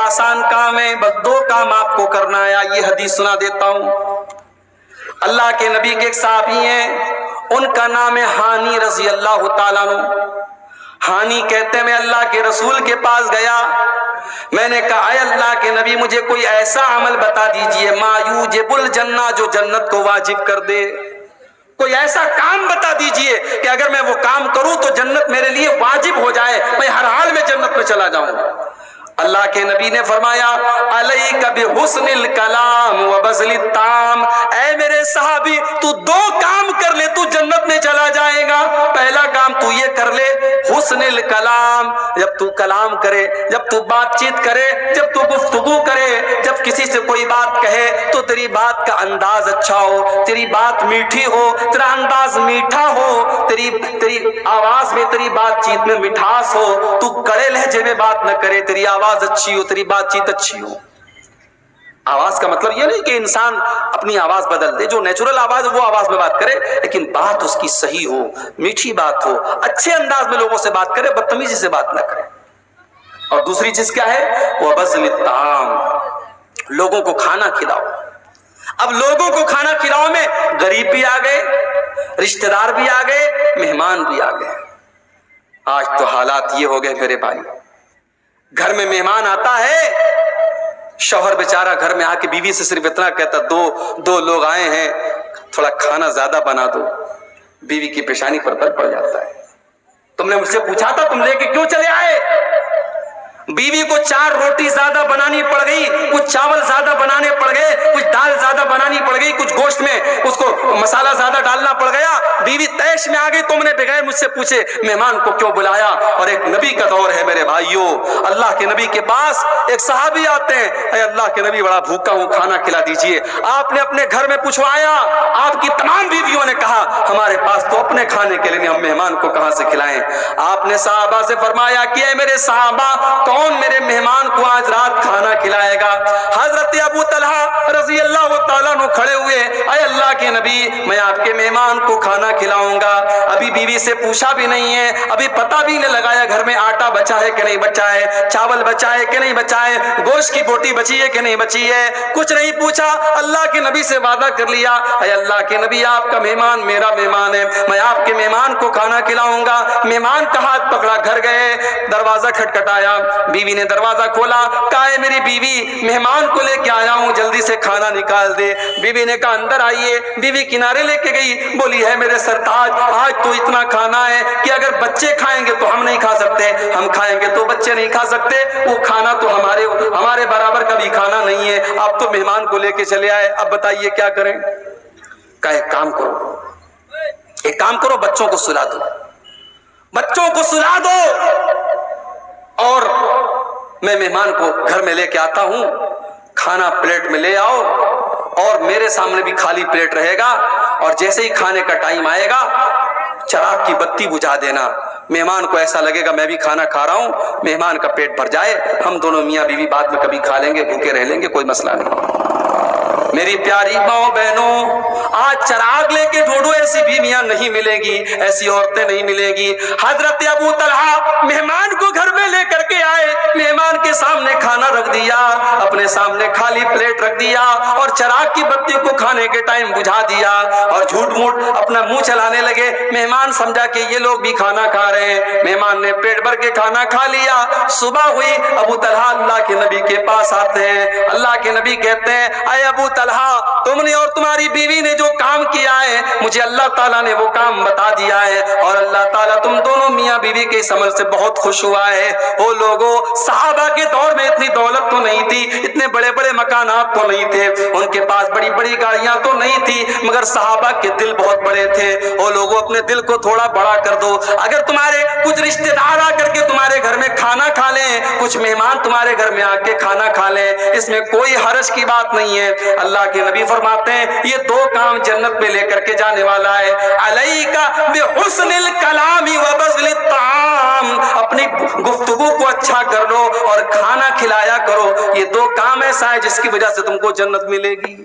آسان کام ہے، بس 2 کام آپ کو کرنا ہے۔ یہ حدیث سنا دیتا ہوں۔ اللہ کے نبی کے ایک صحابی ہیں، ان کا نام ہے ہانی رضی اللہ تعالیٰ عنہ۔ ہانی کہتے ہیں میں اللہ کے رسول کے پاس گیا، میں نے کہا اے اللہ کے نبی مجھے کوئی ایسا عمل بتا دیجئے ما یوجب الجنہ، جو جنت کو واجب کر دے۔ کوئی ایسا کام بتا دیجئے کہ اگر میں وہ کام کروں تو جنت میرے لیے واجب ہو جائے، میں ہر حال میں جنت میں چلا جاؤں۔ اللہ کے نبی نے فرمایا علیک بحسن الکلام وبذل الطعام، اے میرے صحابی تو 2 کام کر لے تو جنت میں چلا جائے گا۔ پہلا کام تو یہ کر لے حسن الکلام، جب تو کلام کرے، جب تو بات چیت کرے، جب تو گفتگو کرے، جب کسی سے کوئی بات کہے تو تیری بات کا انداز اچھا ہو، تیری بات میٹھی ہو، تیرا انداز میٹھا ہو، تیری آواز میں، تیری بات چیت میں مٹھاس ہو، تو کڑے لہجے میں بات نہ کرے، تیری آواز اچھی ہو، تیری بات چیت اچھی ہو۔ آواز کا مطلب یہ نہیں کہ انسان اپنی آواز بدل دے، جو نیچرل آواز ہے وہ آواز میں بات کرے، لیکن بات اس کی صحیح ہو، میٹھی بات ہو، اچھے انداز میں لوگوں سے بات کرے، بدتمیزی سے بات نہ کرے۔ اور دوسری چیز کیا ہے؟ وبذل الطعام، لوگوں کو کھانا کھلاؤ۔ اب لوگوں کو کھانا کھلاؤ میں غریب بھی آ گئے، رشتہ دار بھی آ گئے، مہمان بھی آ گئے۔ آج تو حالات یہ ہو گئے میرے بھائی، گھر میں مہمان آتا ہے، شوہر بیچارہ گھر میں آ کے بیوی سے صرف اتنا کہتا دو لوگ آئے ہیں، تھوڑا کھانا زیادہ بنا دو، بیوی کی پیشانی پر بل پڑ جاتا ہے۔ تم نے مجھ سے پوچھا تھا تم لے کے کیوں چلے آئے؟ بیوی کو 4 روٹی زیادہ بنانی پڑ گئی، کچھ چاول زیادہ بنانے پڑ گئے، کچھ دال زیادہ بنانی پڑ گئی، کچھ گوشت میں اس کو مسالہ زیادہ ڈالنا پڑ گیا، بیوی تیش میں آ گئی، تم نے بغیر مجھ سے پوچھے مہمان کو کیوں بلایا؟ اور ایک نبی کا دور ہے میرے بھائیوں، اللہ کے نبی کے پاس ایک صحابی آتے ہیں، اے اللہ کے نبی بڑا بھوکا ہوں، کھانا کھلا دیجئے۔ آپ نے اپنے گھر میں پوچھوایا، آپ کی تمام بیویوں نے کہا ہمارے پاس تو اپنے کھانے کے لیے ہم مہمان کو کہاں سے کھلائیں؟ آپ نے صحابہ سے فرمایا کہ اے میرے صحابہ کون میرے مہمان کو آج رات کھانا کھلائے گا؟ حضرت ابو طلحہ رضی اللہ تعالیٰ عنہ کھڑے ہوئے، اے اللہ کے نبی میں آپ کے مہمان کو کھانا کھلاؤں گا۔ ابھی بیوی سے پوچھا بھی نہیں ہے، ابھی پتہ بھی نہیں لگایا گھر میں آٹا بچا ہے کہ نہیں بچا ہے، چاول بچا ہے کہ نہیں بچا ہے، گوشت کی بوٹی بچی ہے کہ نہیں بچی ہے، کچھ نہیں پوچھا، اللہ کے نبی سے وعدہ کر لیا اے اللہ کے نبی آپ کا مہمان میرا مہمان ہے، میں آپ کے مہمان کو کھانا کھلاؤں گا۔ مہمان کا ہاتھ پکڑا، گھر گئے، دروازہ کھٹکھٹایا، بیوی نے دروازہ کھولا، کہا اے میری بیوی مہمان کو لے کے آیا ہوں، جلدی سے کھانا نکال دے۔ بیوی نے کہا اندر آئیے، بیوی کنارے لے کے گئی، بولی ہے میرے سرتاج آج تو اتنا کھانا ہے کہ اگر بچے کھائیں گے تو ہم نہیں کھا سکتے، ہم کھائیں گے تو بچے نہیں کھا سکتے، وہ کھانا تو ہمارے برابر کا بھی کھانا نہیں ہے، آپ تو مہمان کو لے کے چلے آئے، اب بتائیے کیا کریں؟ کہا ایک کام کرو بچوں کو سلا دو، بچوں کو سلا دو اور میں مہمان کو گھر میں لے کے آتا ہوں، کھانا پلیٹ میں لے آؤ اور میرے سامنے بھی خالی پلیٹ رہے گا، اور جیسے ہی کھانے کا ٹائم آئے گا چراغ کی بتی بجھا دینا، مہمان کو ایسا لگے گا میں بھی کھانا کھا رہا ہوں، مہمان کا پیٹ بھر جائے، ہم دونوں میاں بیوی بعد میں کبھی کھا لیں گے، بھوکے رہ لیں گے، کوئی مسئلہ نہیں۔ میری پیاری ماؤں بہنوں، آج چراغ لے کے ڈھونڈو ایسی بیویاں نہیں ملے گی، ایسی عورتیں نہیں ملے گی۔ حضرت ابو طلحہ مہمان کو گھر میں لے کر کے آئے، مہمان کے سامنے کھانا رکھ دیا، اپنے سامنے خالی پلیٹ رکھ دیا اور چراغ کی بتی کو کھانے کے ٹائم بجھا دیا اور جھوٹ موٹ اپنا منہ چلانے لگے۔ مہمان سمجھا کہ یہ لوگ بھی کھانا کھا رہے ہیں، مہمان نے پیٹ بھر کے کھانا کھا لیا۔ صبح ہوئی، ابو طلحہ اللہ کے نبی کے پاس آتے ہیں، اللہ کے نبی کہتے ہیں اے ابو طلحہ تم نے اور تمہاری بیوی نے جو کام کیا ہے مجھے اللہ تعالیٰ نے وہ کام بتا دیا ہے، اور اللہ تعالیٰ تم دونوں میاں بیوی کے اس عمل سے بہت خوش ہوا ہے۔ وہ لوگوں صحابہ کے دور میں اتنی دولت تو نہیں تھی، اتنے بڑے بڑے مکانات تو نہیں تھے، ان کے پاس بڑی بڑی گاڑیاں تو نہیں تھی، مگر صحابہ کے دل بہت بڑے تھے۔ وہ لوگوں اپنے دل کو تھوڑا بڑا کر دو، اگر تمہارے کچھ رشتہ دار آ کر کے تمہارے گھر میں کھانا کھا لیں، کچھ مہمان تمہارے گھر میں آ کے کھانا کھا لیں، اس میں کوئی حرج کی بات نہیں ہے۔ اللہ کے نبی فرماتے ہیں یہ 2 کام جنت میں لے کر کے جانے والا ہے، علیک بحسن الکلام وبذل الطعام، اپنی گفتگو کو اچھا کر لو اور کھانا کھلایا کرو، یہ 2 کام ایسا ہے جس کی وجہ سے تم کو جنت ملے گی۔